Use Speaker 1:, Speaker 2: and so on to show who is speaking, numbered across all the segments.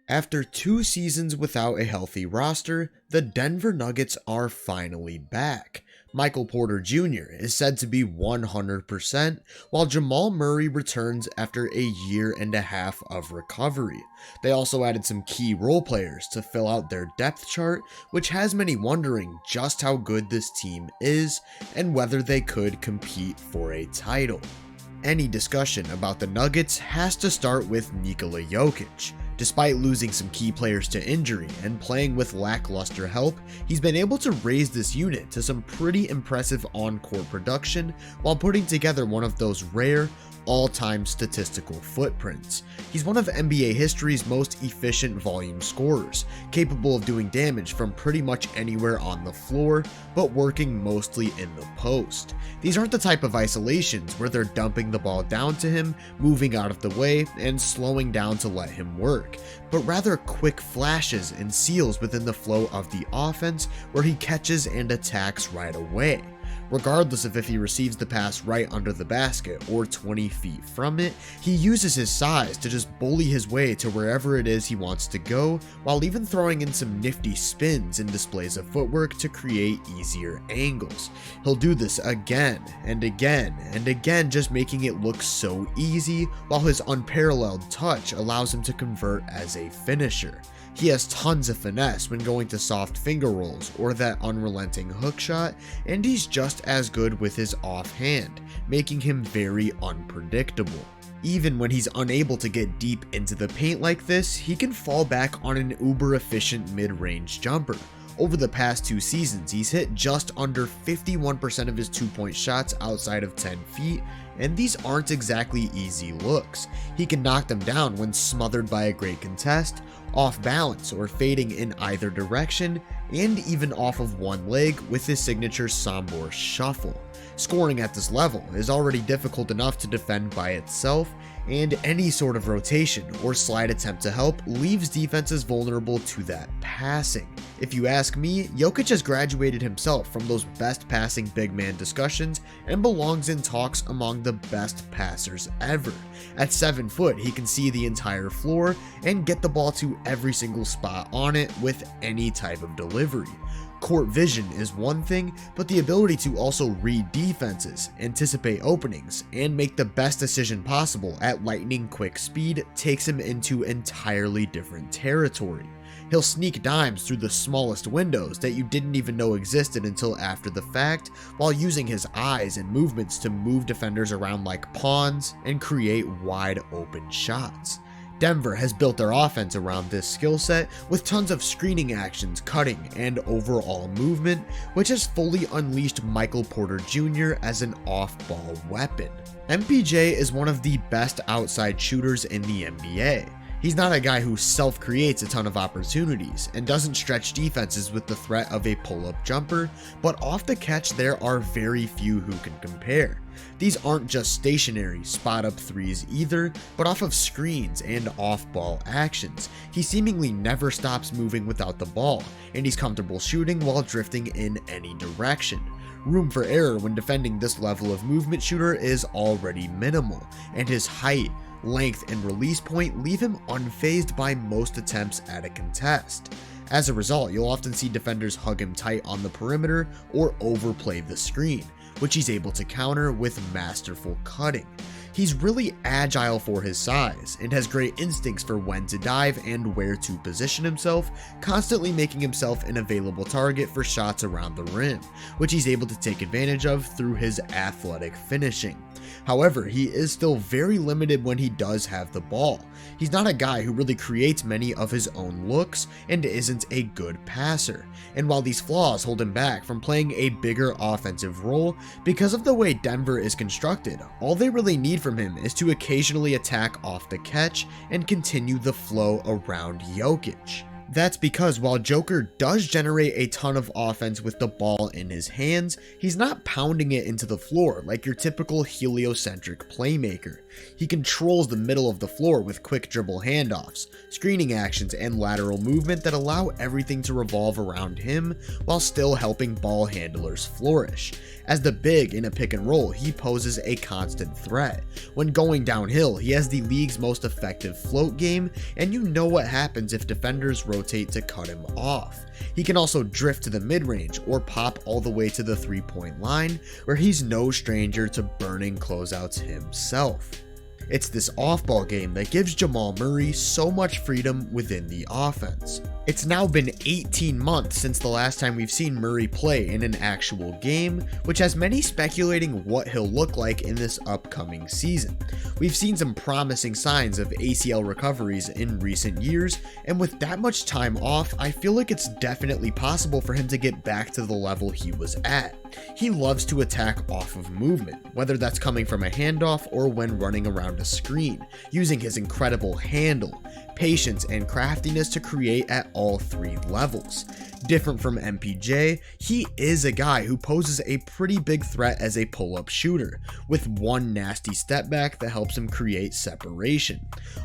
Speaker 1: After 2 seasons without a healthy roster, the Denver Nuggets are finally back. Michael Porter Jr. is said to be 100%, while Jamal Murray returns after a year and a half of recovery. They also added some key role players to fill out their depth chart, which has many wondering just how good this team is and whether they could compete for a title. Any discussion about the Nuggets has to start with Nikola Jokic. Despite losing some key players to injury and playing with lackluster help, he's been able to raise this unit to some pretty impressive on-court production while putting together one of those rare, all-time statistical footprints. He's one of NBA history's most efficient volume scorers, capable of doing damage from pretty much anywhere on the floor, but working mostly in the post. These aren't the type of isolations where they're dumping the ball down to him, moving out of the way, and slowing down to let him work, but rather quick flashes and seals within the flow of the offense where he catches and attacks right away. Regardless of if he receives the pass right under the basket or 20 feet from it, he uses his size to just bully his way to wherever it is he wants to go, while even throwing in some nifty spins and displays of footwork to create easier angles. He'll do this again and again and again, just making it look so easy, while his unparalleled touch allows him to convert as a finisher. He has tons of finesse when going to soft finger rolls or that unrelenting hook shot, and he's just as good with his offhand, making him very unpredictable. Even when he's unable to get deep into the paint like this, he can fall back on an uber efficient mid-range jumper. Over the past 2 seasons, he's hit just under 51% of his 2-point shots outside of 10 feet, and these aren't exactly easy looks. He can knock them down when smothered by a great contest, off balance or fading in either direction, and even off of one leg with his signature Sambor shuffle. Scoring at this level is already difficult enough to defend by itself, and any sort of rotation or slide attempt to help leaves defenses vulnerable to that passing. If you ask me, Jokic has graduated himself from those best passing big man discussions and belongs in talks among the best passers ever. At 7 foot, he can see the entire floor and get the ball to every single spot on it with any type of delivery. Court vision is one thing, but the ability to also read defenses, anticipate openings, and make the best decision possible at lightning quick speed takes him into entirely different territory. He'll sneak dimes through the smallest windows that you didn't even know existed until after the fact, while using his eyes and movements to move defenders around like pawns and create wide open shots. Denver has built their offense around this skill set with tons of screening actions, cutting, and overall movement, which has fully unleashed Michael Porter Jr. as an off-ball weapon. MPJ is one of the best outside shooters in the NBA. He's not a guy who self-creates a ton of opportunities and doesn't stretch defenses with the threat of a pull-up jumper, but off the catch there are very few who can compare. These aren't just stationary spot-up threes either, but off of screens and off-ball actions. He seemingly never stops moving without the ball, and he's comfortable shooting while drifting in any direction. Room for error when defending this level of movement shooter is already minimal, and his height, length, and release point leave him unfazed by most attempts at a contest. As a result, you'll often see defenders hug him tight on the perimeter or overplay the screen, which he's able to counter with masterful cutting. He's really agile for his size and has great instincts for when to dive and where to position himself, constantly making himself an available target for shots around the rim, which he's able to take advantage of through his athletic finishing. However, he is still very limited when he does have the ball. He's not a guy who really creates many of his own looks and isn't a good passer. And while these flaws hold him back from playing a bigger offensive role, because of the way Denver is constructed, all they really need from him is to occasionally attack off the catch and continue the flow around Jokic. That's because while Joker does generate a ton of offense with the ball in his hands, he's not pounding it into the floor like your typical heliocentric playmaker. He controls the middle of the floor with quick dribble handoffs, screening actions, and lateral movement that allow everything to revolve around him while still helping ball handlers flourish. As the big in a pick and roll, he poses a constant threat. When going downhill, he has the league's most effective float game, and you know what happens if defenders rotate to cut him off. He can also drift to the mid-range or pop all the way to the three-point line, where he's no stranger to burning closeouts himself. It's this off-ball game that gives Jamal Murray so much freedom within the offense. It's now been 18 months since the last time we've seen Murray play in an actual game, which has many speculating what he'll look like in this upcoming season. We've seen some promising signs of ACL recoveries in recent years, and with that much time off, I feel like it's definitely possible for him to get back to the level he was at. He loves to attack off of movement, whether that's coming from a handoff or when running around a screen, using his incredible handle, patience, and craftiness to create at all three levels. Different from MPJ, he is a guy who poses a pretty big threat as a pull-up shooter, with one nasty step back that helps him create separation.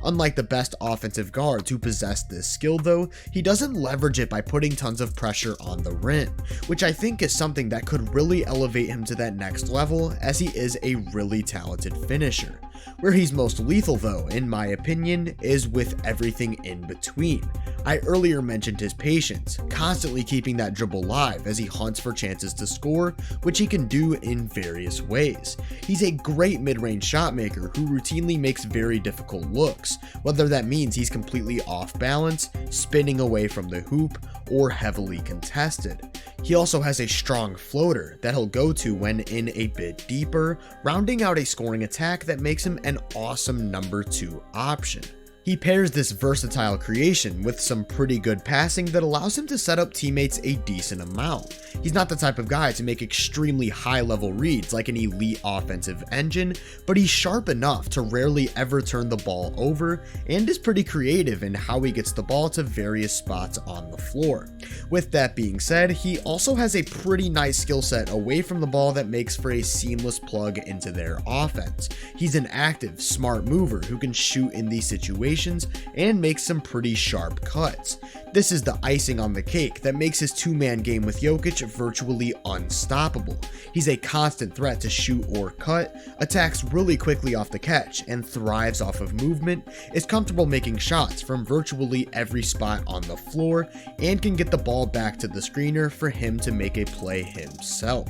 Speaker 1: Unlike the best offensive guards who possess this skill though, he doesn't leverage it by putting tons of pressure on the rim, which I think is something that could really elevate him to that next level, as he is a really talented finisher. Where he's most lethal though, in my opinion, is with everything in between. I earlier mentioned his patience, constantly keeping that dribble live as he hunts for chances to score, which he can do in various ways. He's a great mid-range shot maker who routinely makes very difficult looks, whether that means he's completely off balance, spinning away from the hoop, or heavily contested. He also has a strong floater that he'll go to when in a bit deeper, rounding out a scoring attack that makes him an awesome number 2 option. He pairs this versatile creation with some pretty good passing that allows him to set up teammates a decent amount. He's not the type of guy to make extremely high level reads like an elite offensive engine, but he's sharp enough to rarely ever turn the ball over and is pretty creative in how he gets the ball to various spots on the floor. With that being said, he also has a pretty nice skill set away from the ball that makes for a seamless plug into their offense. He's an active, smart mover who can shoot in these situations and make some pretty sharp cuts. This is the icing on the cake that makes his two-man game with Jokic virtually unstoppable. He's a constant threat to shoot or cut, attacks really quickly off the catch, and thrives off of movement, is comfortable making shots from virtually every spot on the floor, and can get the ball back to the screener for him to make a play himself.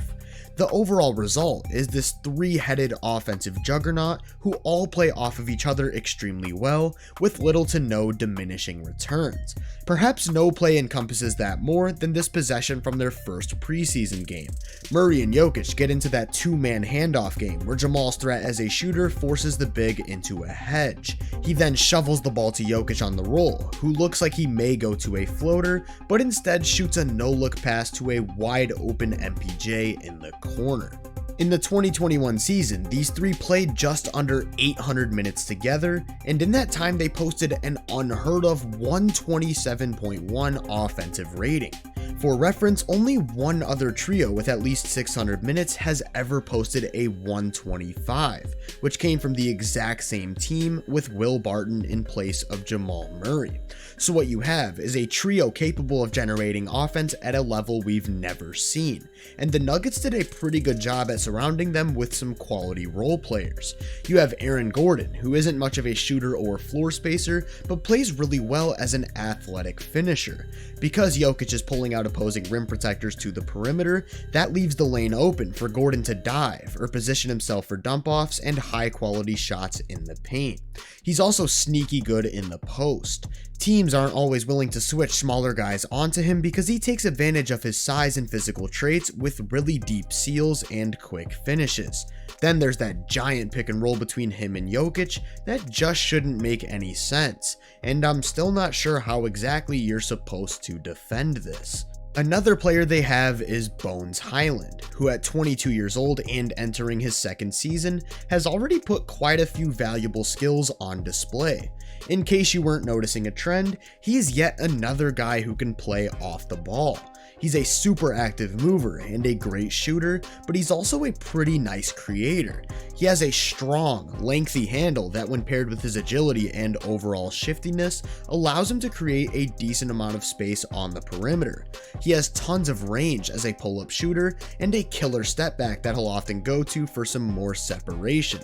Speaker 1: The overall result is this three-headed offensive juggernaut who all play off of each other extremely well, with little to no diminishing returns. Perhaps no play encompasses that more than this possession from their first preseason game. Murray and Jokic get into that two-man handoff game where Jamal's threat as a shooter forces the big into a hedge. He then shovels the ball to Jokic on the roll, who looks like he may go to a floater, but instead shoots a no-look pass to a wide-open MPJ in the corner. In the 2021 season, these three played just under 800 minutes together, and in that time they posted an unheard of 127.1 offensive rating. For reference, only one other trio with at least 600 minutes has ever posted a 125, which came from the exact same team with Will Barton in place of Jamal Murray. So what you have is a trio capable of generating offense at a level we've never seen, and the Nuggets did a pretty good job at surrounding them with some quality role players. You have Aaron Gordon, who isn't much of a shooter or floor spacer, but plays really well as an athletic finisher. Because Jokic is pulling out opposing rim protectors to the perimeter, that leaves the lane open for Gordon to dive or position himself for dump-offs and high-quality shots in the paint. He's also sneaky good in the post. Teams aren't always willing to switch smaller guys onto him because he takes advantage of his size and physical traits with really deep seals and quick finishes. Then there's that giant pick and roll between him and Jokic that just shouldn't make any sense, and I'm still not sure how exactly you're supposed to defend this. Another player they have is Bones Highland, who at 22 years old and entering his second season has already put quite a few valuable skills on display. In case you weren't noticing a trend, he is yet another guy who can play off the ball. He's a super active mover and a great shooter, but he's also a pretty nice creator. He has a strong, lengthy handle that when paired with his agility and overall shiftiness, allows him to create a decent amount of space on the perimeter. He has tons of range as a pull-up shooter and a killer step back that he'll often go to for some more separation.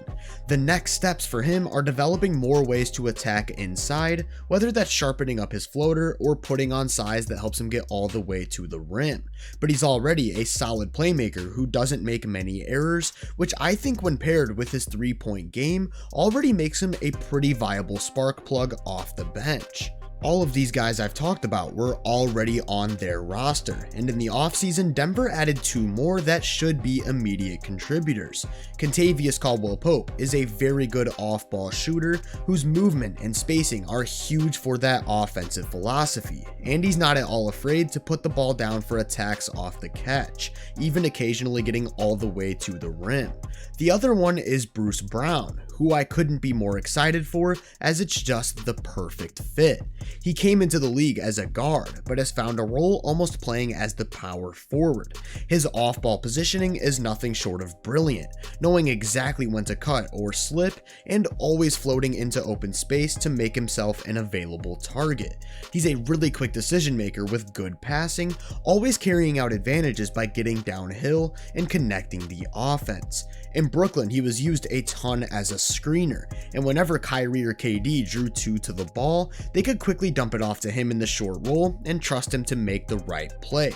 Speaker 1: The next steps for him are developing more ways to attack inside, whether that's sharpening up his floater or putting on size that helps him get all the way to the rim. But he's already a solid playmaker who doesn't make many errors, which I think when paired with his three-point game already makes him a pretty viable spark plug off the bench. All of these guys I've talked about were already on their roster, and in the offseason, Denver added two more that should be immediate contributors. Contavious Caldwell is a very good off-ball shooter whose movement and spacing are huge for that offensive philosophy, and he's not at all afraid to put the ball down for attacks off the catch, even occasionally getting all the way to the rim. The other one is Bruce Brown, who I couldn't be more excited for as it's just the perfect fit. He came into the league as a guard, but has found a role almost playing as the power forward. His off-ball positioning is nothing short of brilliant, knowing exactly when to cut or slip, and always floating into open space to make himself an available target. He's a really quick decision maker with good passing, always carrying out advantages by getting downhill and connecting the offense. In Brooklyn, he was used a ton as a screener, and whenever Kyrie or KD drew two to the ball, they could quickly dump it off to him in the short roll and trust him to make the right play.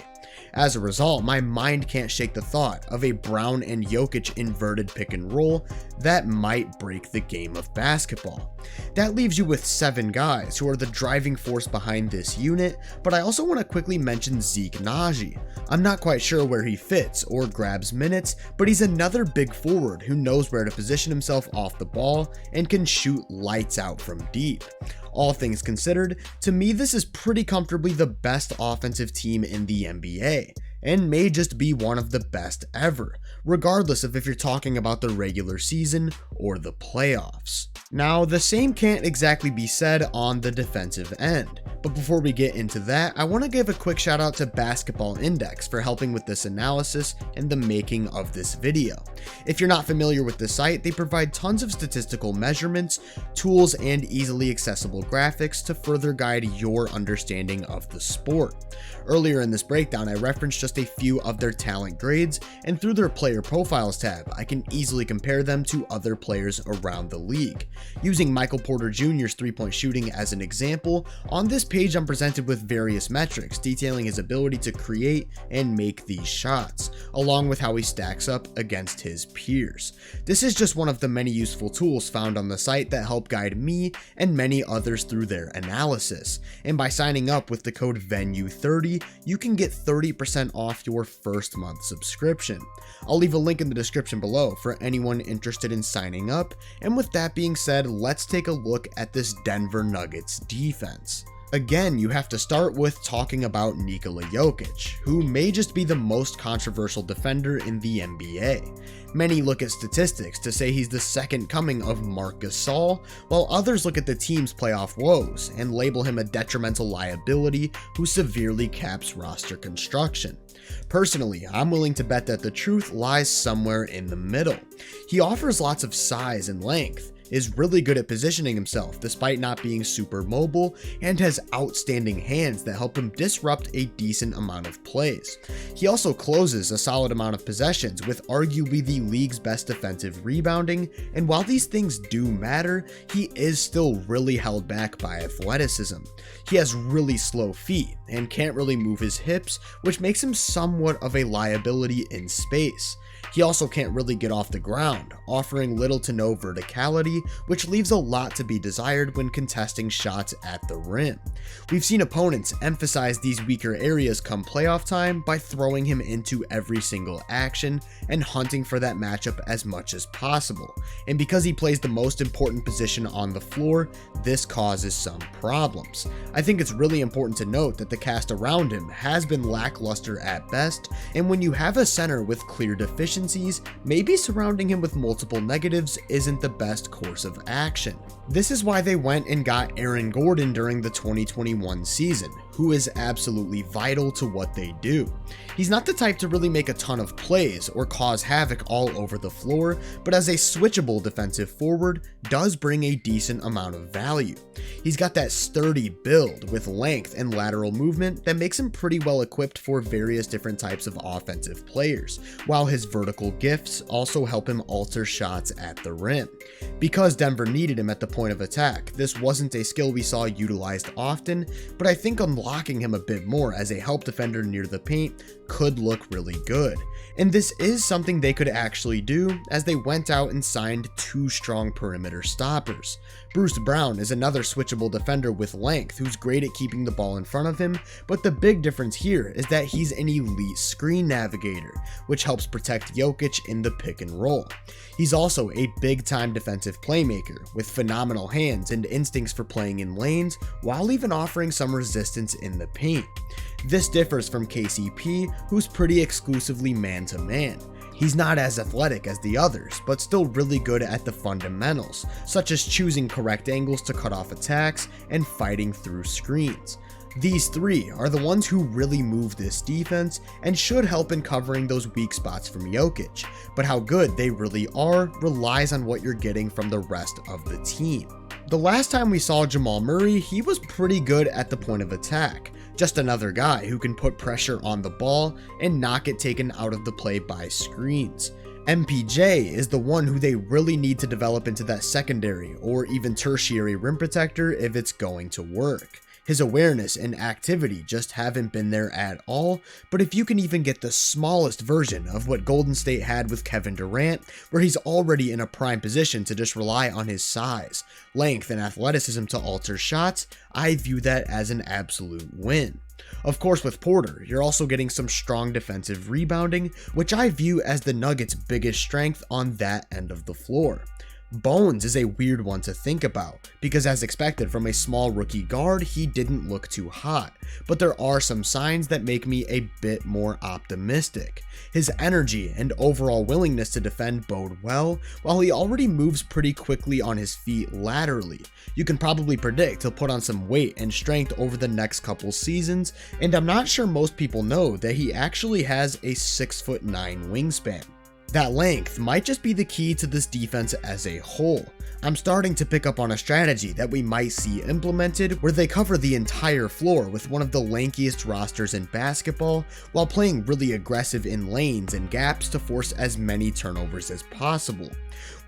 Speaker 1: As a result, my mind can't shake the thought of a Brown and Jokic inverted pick and roll that might break the game of basketball. That leaves you with 7 guys who are the driving force behind this unit, but I also want to quickly mention Zeke Naji. I'm not quite sure where he fits or grabs minutes, but he's another big forward who knows where to position himself off the ball and can shoot lights out from deep. All things considered, to me this is pretty comfortably the best offensive team in the NBA, and may just be one of the best ever, regardless of if you're talking about the regular season or the playoffs. Now, the same can't exactly be said on the defensive end, but before we get into that, I want to give a quick shout out to Basketball Index for helping with this analysis and the making of this video. If you're not familiar with the site, they provide tons of statistical measurements, tools, and easily accessible graphics to further guide your understanding of the sport. Earlier in this breakdown, I referenced just a few of their talent grades, and through their player profiles tab, I can easily compare them to other players around the league. Using Michael Porter Jr.'s three-point shooting as an example, on this page I'm presented with various metrics detailing his ability to create and make these shots, along with how he stacks up against his peers. This is just one of the many useful tools found on the site that help guide me and many others through their analysis, and by signing up with the code VENUE30, you can get 30% off your first month subscription. I'll leave a link in the description below for anyone interested in signing up, and with that being said, let's take a look at this Denver Nuggets defense. Again, you have to start with talking about Nikola Jokic, who may just be the most controversial defender in the NBA. Many look at statistics to say he's the second coming of Marc Gasol, while others look at the team's playoff woes and label him a detrimental liability who severely caps roster construction. Personally, I'm willing to bet that the truth lies somewhere in the middle. He offers lots of size and length, is really good at positioning himself despite not being super mobile, and has outstanding hands that help him disrupt a decent amount of plays. He also closes a solid amount of possessions with arguably the league's best defensive rebounding, and while these things do matter, he is still really held back by athleticism. He has really slow feet and can't really move his hips, which makes him somewhat of a liability in space. He also can't really get off the ground, offering little to no verticality, which leaves a lot to be desired when contesting shots at the rim. We've seen opponents emphasize these weaker areas come playoff time by throwing him into every single action and hunting for that matchup as much as possible. And because he plays the most important position on the floor, this causes some problems. I think it's really important to note that the cast around him has been lackluster at best, and when you have a center with clear deficiencies, maybe surrounding him with multiple negatives isn't the best course of action. This is why they went and got Aaron Gordon during the 2021 season, who is absolutely vital to what they do. He's not the type to really make a ton of plays or cause havoc all over the floor, but as a switchable defensive forward, does bring a decent amount of value. He's got that sturdy build with length and lateral movement that makes him pretty well equipped for various different types of offensive players, while his vertical gifts also help him alter shots at the rim. Because Denver needed him at the point of attack, this wasn't a skill we saw utilized often, but I think unlocking him a bit more as a help defender near the paint could look really good. And this is something they could actually do, as they went out and signed 2 strong perimeter stoppers. Bruce Brown is another switchable defender with length who's great at keeping the ball in front of him, but the big difference here is that he's an elite screen navigator, which helps protect Jokic in the pick and roll. He's also a big-time defensive playmaker with phenomenal hands and instincts for playing in lanes, while even offering some resistance in the paint. This differs from KCP, who's pretty exclusively man-to-man. He's not as athletic as the others, but still really good at the fundamentals, such as choosing correct angles to cut off attacks and fighting through screens. These 3 are the ones who really move this defense and should help in covering those weak spots from Jokic, but how good they really are relies on what you're getting from the rest of the team. The last time we saw Jamal Murray, he was pretty good at the point of attack. Just another guy who can put pressure on the ball and not get taken out of the play by screens. MPJ is the one who they really need to develop into that secondary or even tertiary rim protector if it's going to work. His awareness and activity just haven't been there at all, but if you can even get the smallest version of what Golden State had with Kevin Durant, where he's already in a prime position to just rely on his size, length, and athleticism to alter shots, I view that as an absolute win. Of course, with Porter, you're also getting some strong defensive rebounding, which I view as the Nuggets' biggest strength on that end of the floor. Bones is a weird one to think about, because as expected from a small rookie guard, he didn't look too hot, but there are some signs that make me a bit more optimistic. His energy and overall willingness to defend bode well, while he already moves pretty quickly on his feet laterally. You can probably predict he'll put on some weight and strength over the next couple seasons, and I'm not sure most people know that he actually has a 6'9" wingspan. That length might just be the key to this defense as a whole. I'm starting to pick up on a strategy that we might see implemented where they cover the entire floor with one of the lankiest rosters in basketball while playing really aggressive in lanes and gaps to force as many turnovers as possible.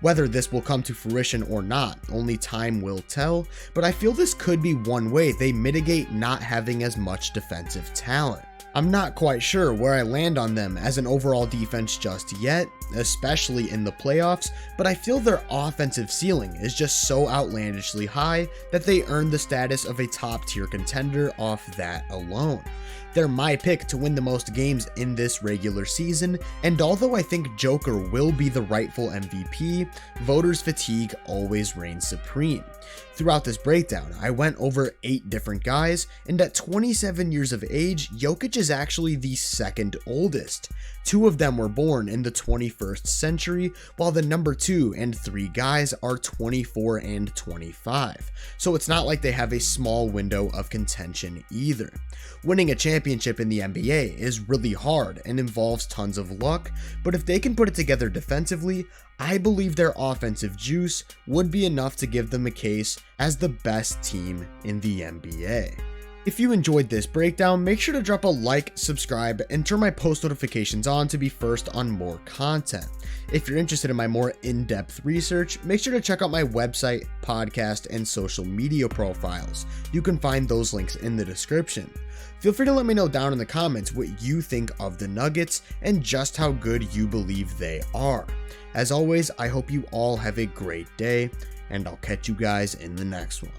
Speaker 1: Whether this will come to fruition or not, only time will tell, but I feel this could be one way they mitigate not having as much defensive talent. I'm not quite sure where I land on them as an overall defense just yet, especially in the playoffs, but I feel their offensive ceiling is just so outlandishly high that they earn the status of a top tier contender off that alone. They're my pick to win the most games in this regular season, and although I think Joker will be the rightful MVP, voters' fatigue always reigns supreme. Throughout this breakdown, I went over 8 different guys, and at 27 years of age, Jokic is actually the second oldest. 2 of them were born in the 21st century, while the number 2 and 3 guys are 24 and 25. So it's not like they have a small window of contention either. Winning a championship in the NBA is really hard and involves tons of luck, but if they can put it together defensively, I believe their offensive juice would be enough to give them a case as the best team in the NBA. If you enjoyed this breakdown, make sure to drop a like, subscribe, and turn my post notifications on to be first on more content. If you're interested in my more in-depth research, make sure to check out my website, podcast, and social media profiles. You can find those links in the description. Feel free to let me know down in the comments what you think of the Nuggets and just how good you believe they are. As always, I hope you all have a great day, and I'll catch you guys in the next one.